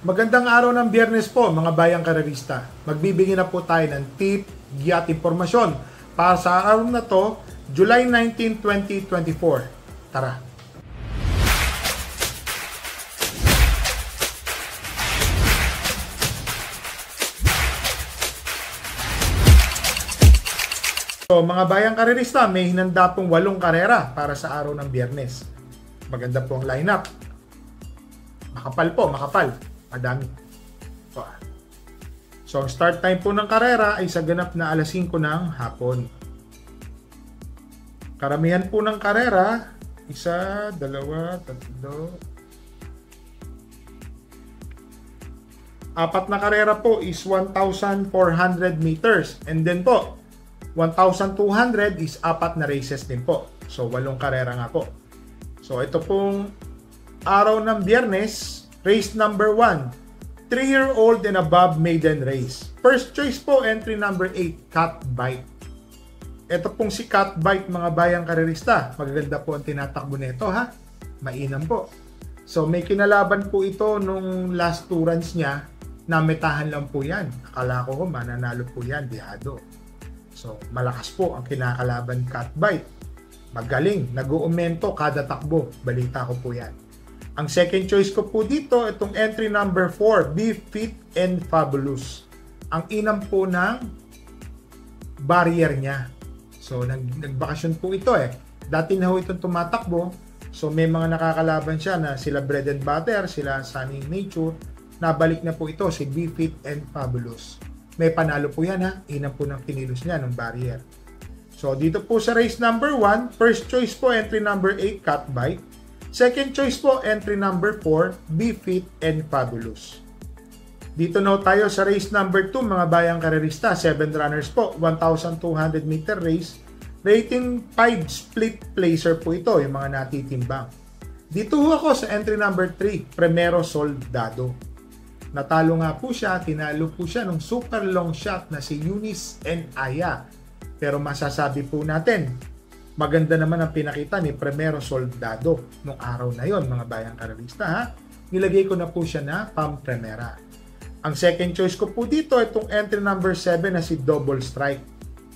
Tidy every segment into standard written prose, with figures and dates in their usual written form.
Magandang araw ng Biyernes po mga bayang karerista. Magbibigay na po tayo ng tip, giya at impormasyon para sa araw na to, July 19, 2024. Tara! So mga bayang karerista, may hinanda pong 8 karera para sa araw ng Biyernes. Maganda po ang lineup. Makapal po, makapal. Madami. So, ang start time po ng karera ay sa ganap na alas 5 ng hapon. Karamihan po ng karera, 1, 2, 3, 4 na karera po is 1,400 meters. And then po, 1,200 is 4 na races din po. So, 8 karera nga po. So, ito pong araw ng Biyernes, race number 1, 3-year-old and above maiden race. First choice po, entry number 8, Cat Bite. Ito pong si Cat Bite, mga bayang karerista. Magaganda po ang tinatakbo nito, ha? Mainam po. So, may kinalaban po ito nung last 2 runs niya. Nametahan lang po yan. Akala ko mananalo po yan, dihado. So, malakas po ang kinakalaban Cat Bite. Magaling, nag-uumento kada takbo. Balita ko po yan. Ang second choice ko po dito, itong entry number 4, Be Fit and Fabulous. Ang inam po ng barrier niya. So, nagbakasyon po ito eh. Dati na ho itong tumatakbo. So, may mga nakakalaban siya na sila Bread and Butter, sila Sunny Nature. Nabalik na po ito, si Be Fit and Fabulous. May panalo po yan ha. Inam po ng kinilos niya ng barrier. So, dito po sa race number 1, first choice po, entry number 8, Cat Bite. Second choice po, entry number 4, Be Fit and Fabulous. Dito na tayo sa race number 2, mga bayang karerista. 7 runners po, 1,200 meter race. Rating 5 split placer po ito, yung mga natitimbang. Dito ako sa entry number 3, Primero Soldado. Natalo nga po siya, tinalo po siya ng super long shot na si Eunice and Aya. Pero masasabi po natin, maganda naman ang pinakita ni Primero Soldado nung araw na yon, mga bayang karerista ha. Nilagay ko na po siya na Pam Primera. Ang second choice ko po dito, itong entry number 7 na si Double Strike.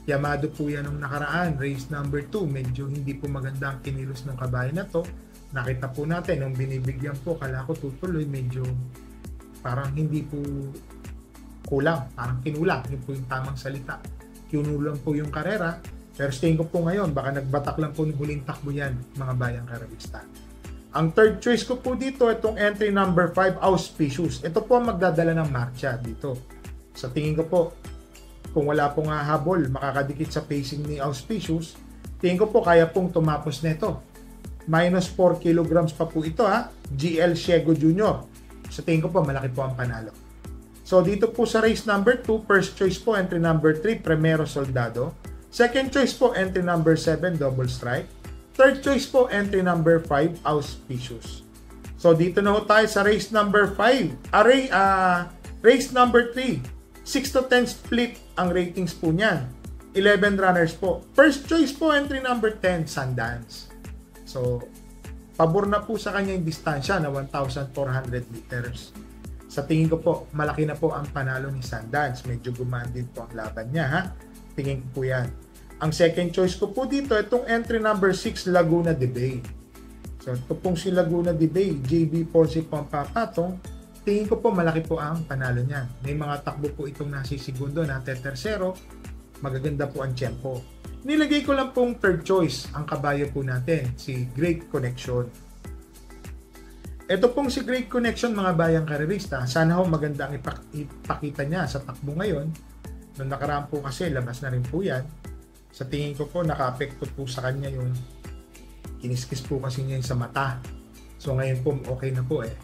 Yamado po yan nung nakaraan, race number 2. Medyo hindi po maganda ang kinilos ng kabayo na to. Nakita po natin, nung binibigyan po, kala ko tutuloy, medyo parang hindi po kulang, parang kinulang. Yun po yung tamang salita. Kinulang po yung karera. Pero tingin ko po ngayon, baka nagbatak lang po ng huling takbo yan, mga bayang karerista. Ang third choice ko po dito, itong entry number 5, Auspicious. Ito po ang magdadala ng marcha dito. Sa tingin ko po, kung wala pong habol, makakadikit sa pacing ni Auspicious, tingin ko po kaya pong tumapos nito. Minus 4 kilograms pa po ito ha, GL Ciego Jr. Sa tingin ko po, malaki po ang panalo. So dito po sa race number 2, first choice po, entry number 3, Primero Soldado. Second choice po, entry number 7, Double Strike. Third choice po, entry number 5, Auspicious. So, dito na ho tayo sa race number 5. Race number 3, 6 to 10 split ang ratings po niyan. 11 runners po. First choice po, entry number 10, Sundance. So, pabor na po sa kanya yung distansya na 1,400 meters. Sa tingin ko po, malaki na po ang panalo ni Sundance. Medyo gumaan din po ang laban niya ha. Tingin ko po yan. Ang second choice ko po dito, itong entry number 6, Laguna de Bay. So, ito pong si Laguna de Bay, JB Ponce po ang papatong. Tingin ko po malaki po ang panalo niyan. May mga takbo po itong nasisigundo na tersero. Magaganda po ang tempo. Nilagay ko lang pong third choice, ang kabayo po natin, si Great Connection. Ito pong si Great Connection, mga bayang karerista. Sana ho maganda ang ipakita niya sa takbo ngayon. Noong nakaraan po kasi, labas na rin po yan. Sa tingin ko po, naka-apekto po sa kanya yung kiniskis po kasi niya sa mata. So ngayon po, okay na po eh.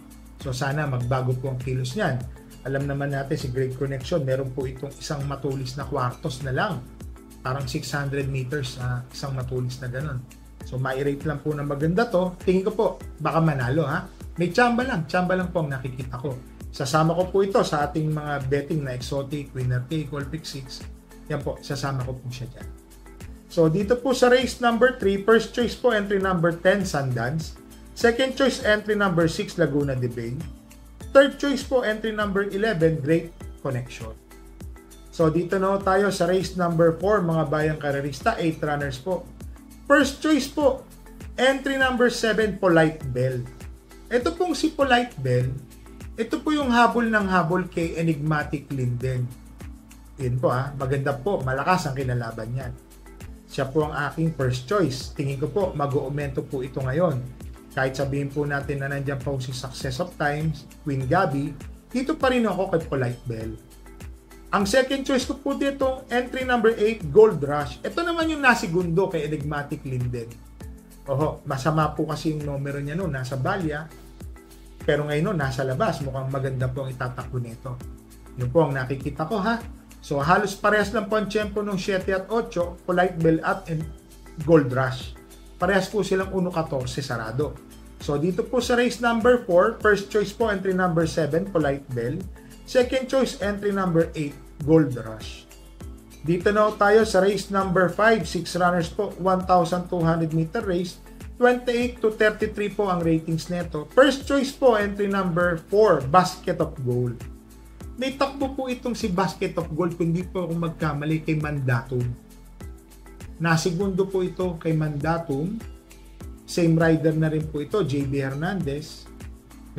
So sana magbago po ang kilos niyan. Alam naman natin si Great Connection, meron po itong isang matulis na kwartos na lang. Parang 600 meters na isang matulis na ganun. So ma-rate lang po na maganda to. Tingin ko po, baka manalo ha. May tsamba lang po ang nakikita ko. Sasama ko po ito sa ating mga betting na exotic, winner take, all pick 6. Yan po, sasama ko po siya dyan. So, dito po sa race number 3, first choice po, entry number 10, Sundance. Second choice, entry number 6, Laguna de Bay. third choice po, entry number 11, Great Connection. So dito na tayo sa race number 4, mga bayang karerista, 8 runners po. First choice po, entry number 7, Polite Bell. Ito pong si Polite Bell, ito po yung habol ng habol kay Enigmatic Linden. Yun po maganda po, malakas ang kinalaban niyan. Siya po ang aking first choice. Tingin ko po, mag-uumento po ito ngayon. Kahit sabihin po natin na nandiyan po si Success of Times, Queen Gabi, dito pa rin ako kay Polite Bell. Ang second choice ko po dito, entry number 8, Gold Rush. Ito naman yung nasigundo kay Enigmatic Linden. Masama po kasi yung numero niya noon, nasa balya. Pero ngayon nasa labas, mukhang maganda po ang itatakbo nito. Yun po ang nakikita ko So halos parehas lang po ang tiyempo ng 7 at 8, Polite Bell at Gold Rush. Parehas po silang 1.14 sarado. So dito po sa race number 4, first choice po entry number 7, Polite Bell. Second choice entry number 8, Gold Rush. Dito na tayo sa race number 5, 6 runners po, 1,200 meter race. 28 to 33 po ang ratings nito. First choice po entry number 4, Basket of Gold. May takbo po itong si Basket of Gold, kundi po kung magkamali kay Mandatum. Nasigundo po ito kay Mandatum. Same rider na rin po ito, JB Hernandez.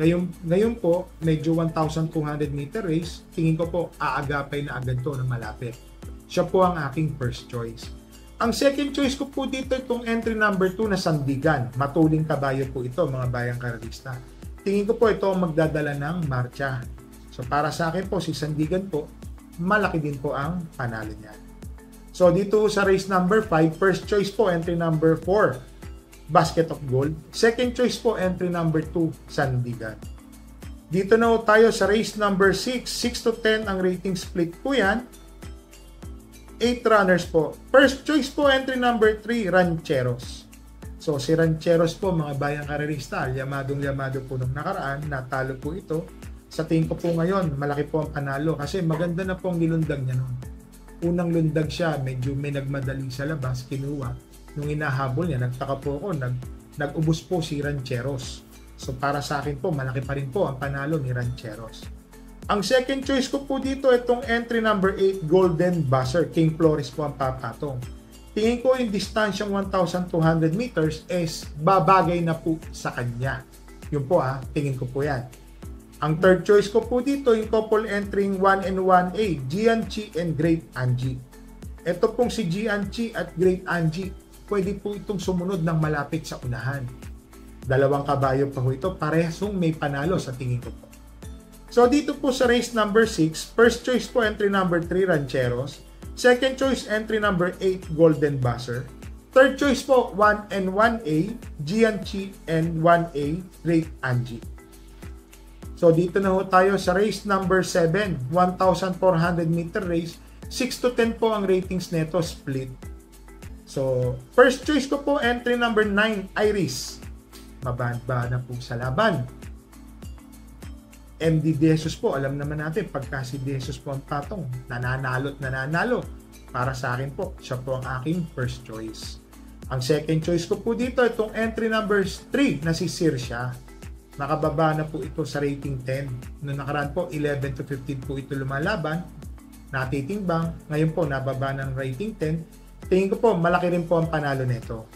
Ngayon po, medyo 1,200 meter race. Tingin ko po, aagapay na agad to na malapit. Siya po ang aking first choice. Ang second choice ko po dito, itong entry number 2 na Sandigan. Matuling kabayo po ito, mga bayang karalista. Tingin ko po ito ang magdadala ng marcha. So para sa akin po, si Sandigan po, malaki din po ang panalo niya. So dito sa race number 5, first choice po, entry number 4, Basket of Gold. Second choice po, entry number 2, Sandigan. Dito na tayo sa race number 6, 6 to 10 ang rating split po yan. 8 runners po. First choice po, entry number 3, Rancheros. So si Rancheros po, mga bayang karerista, yamadong po nung nakaraan, natalo po ito. Sa tingin ko po ngayon, malaki po ang panalo kasi maganda na po ang nilundag niya noon. Unang lundag siya, medyo may nagmadali sa labas, kinuha. Nung inahabol niya, nagtaka po ako, nag-ubos po si Rancheros. So para sa akin po, malaki pa rin po ang panalo ni Rancheros. Ang second choice ko po dito, itong entry number 8, Golden Buzzer. King Flores po ang papatong. Tingin ko yung distansyang 1,200 meters is babagay na po sa kanya. Yun po tingin ko po yan. Ang third choice ko po dito, yung couple entering 1 and 1A, Gianchi and Great Angie. Ito pong si Gianchi at Great Angie, pwede po itong sumunod ng malapit sa unahan. Dalawang kabayo pa po ito, parehasong may panalo sa tingin ko po. So dito po sa race number 6, first choice po entry number 3, Rancheros. Second choice entry number 8, Golden Buzzer. Third choice po 1 and 1A, Gianchi and 1A, Great Angie. So dito na ho tayo sa race number 7, 1,400 meter race. 6 to 10 po ang ratings neto, split. So first choice ko po entry number 9, Iris. Mababa na po sa laban. MD De Jesus po, alam naman natin pagka si De Jesus po ang patong, nananalo. Para sa akin po, siya po ang aking first choice. Ang second choice ko po dito, itong entry number 3 na si Sirsha. Nakababa na po ito sa rating 10. Noong nakaraan po, 11 to 15 po ito lumalaban. Natitimbang. Ngayon po, nababa ng rating 10. Tingin ko po, malaki rin po ang panalo nito.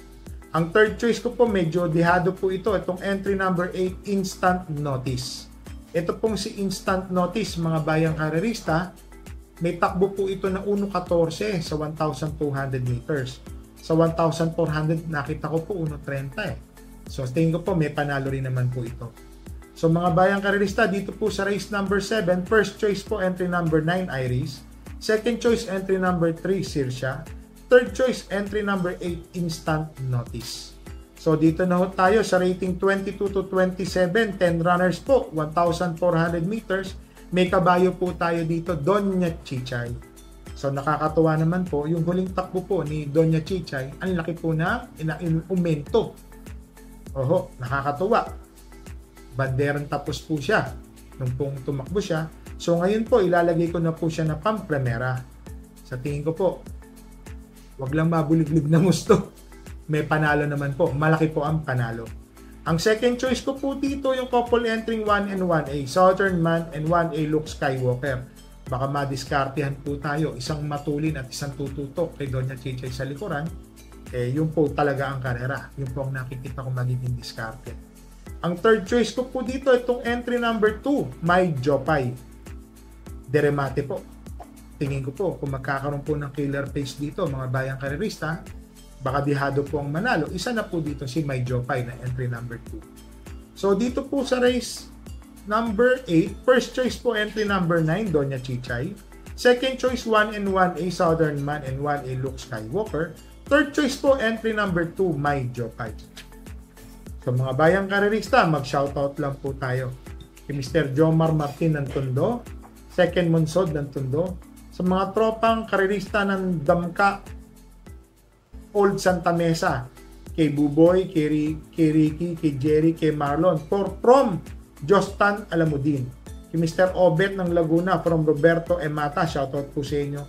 Ang third choice ko po, medyo dihado po ito. Itong entry number 8, Instant Notice. Ito pong si Instant Notice, mga bayang karerista. May takbo po ito na 1.14 sa 1,200 meters. Sa 1,400, nakita ko po 1.30 So, tingin ko po may panalo rin naman po ito. So, mga bayang karerista, dito po sa race number 7, first choice po entry number 9, Iris. Second choice entry number 3, Sirsha. Third choice entry number 8, Instant Notice. So, dito na ho tayo sa rating 22 to 27, 10 runners po, 1,400 meters. May kabayo po tayo dito, Doña Chichay. So, nakakatuwa naman po, yung huling takbo po ni Doña Chichay, ang laki po na umento. Nakakatuwa. Banderang tapos po siya nung pong tumakbo siya. So ngayon po, ilalagay ko na po siya na pampremera. Sa tingin ko po, wag lang mabuliglig na gusto. May panalo naman po. Malaki po ang panalo. Ang second choice ko po dito yung couple entering 1 and 1A, Southern Man and 1A Luke Skywalker. Baka madiskartehan po tayo, isang matulin at isang tututok kay Doña Chichay sa likuran. Yun po talaga ang karera. Yun po ang nakikita ko magiging diskarte. Ang third choice ko po dito, itong entry number 2, May Jopay. Deremate po. Tingin ko po, kung magkakaroon po ng killer face dito, mga bayang karerista, baka dihado po ang manalo. Isa na po dito si May Jopay na entry number 2. So dito po sa race number 8, first choice po entry number 9, Doña Chichay. Second choice 1 and 1A, Southern Man and 1A Luke Skywalker. Third choice po entry number 2, May Jopay. So mga bayang karerista, mag-shoutout lang po tayo kay Mr. Jomar Martin ng Tondo, Second Monsod ng Tondo, sa mga tropang karerista ng Damka Old Santa Mesa, kay Buboy, kay Ricky, kay Jerry, kay Marlon, from Jostan Alamudin, kay Mr. Obet ng Laguna, from Roberto Emata, shoutout po sa inyo,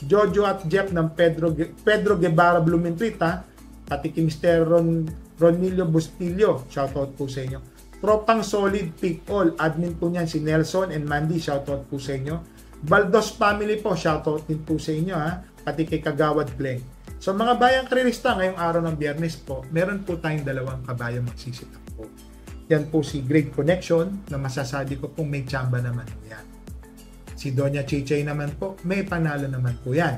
Jojo at Jeff ng Pedro Guevara Blumentrita, pati kay Mr. Ronilio Bustillo, shoutout po sa inyo. Tropang Solid Pick All, admin po niyan si Nelson and Mandy, shoutout po sa inyo. Baldos Family po, shoutout din po sa inyo ha, pati kay Kagawad Glenn. So mga bayang karerista, ngayong araw ng Biyernes po, meron po tayong dalawang kabayang magsisitap po. Yan po si Great Connection na masasabi ko pong may tsamba naman po yan. Si Doña Chichay naman po, may panalo naman po yan.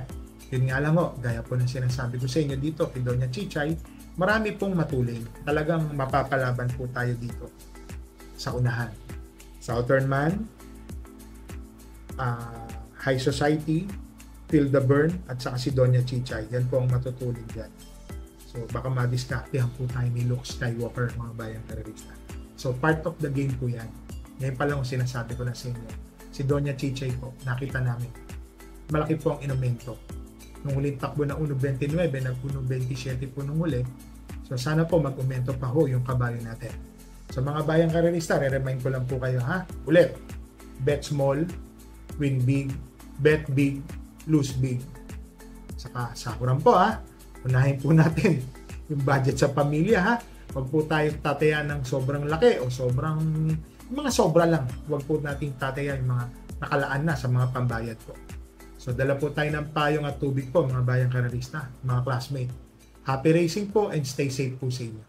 Yun nga lang ho, gaya po ng sinasabi ko sa inyo dito kay Doña Chichay, marami pong matuling. Talagang mapapalaban po tayo dito sa unahan. Southern Man, High Society, Feel the Burn, at saka si Doña Chichay. Yan po ang matutuling dyan. So baka madiskartehan po tayo ni Luke Skywalker, mga bayang karerista. So part of the game po yan. Ngayon pa lang sinasabi ko na sa inyo. Si Doña Chichay po, nakita namin. Malaki po ang inumento. Nung huling takbo na 1.29, nag-1.27 po nung huli. So sana po mag-umento pa ho yung kabayo natin. So mga bayang karerista, re-remind ko lang po kayo ha. Ulit, bet small, win big, bet big, lose big. Saka sakuran po ha. Unahin po natin yung budget sa pamilya ha. Huwag po tayo tatayan ng sobrang laki o sobrang mga sobra lang. Huwag po natin tatayan yung mga nakalaan na sa mga pambayad po. So dala po tayo ng payong at tubig po mga bayang karerista, mga classmate. Happy racing po and stay safe po sa inyo.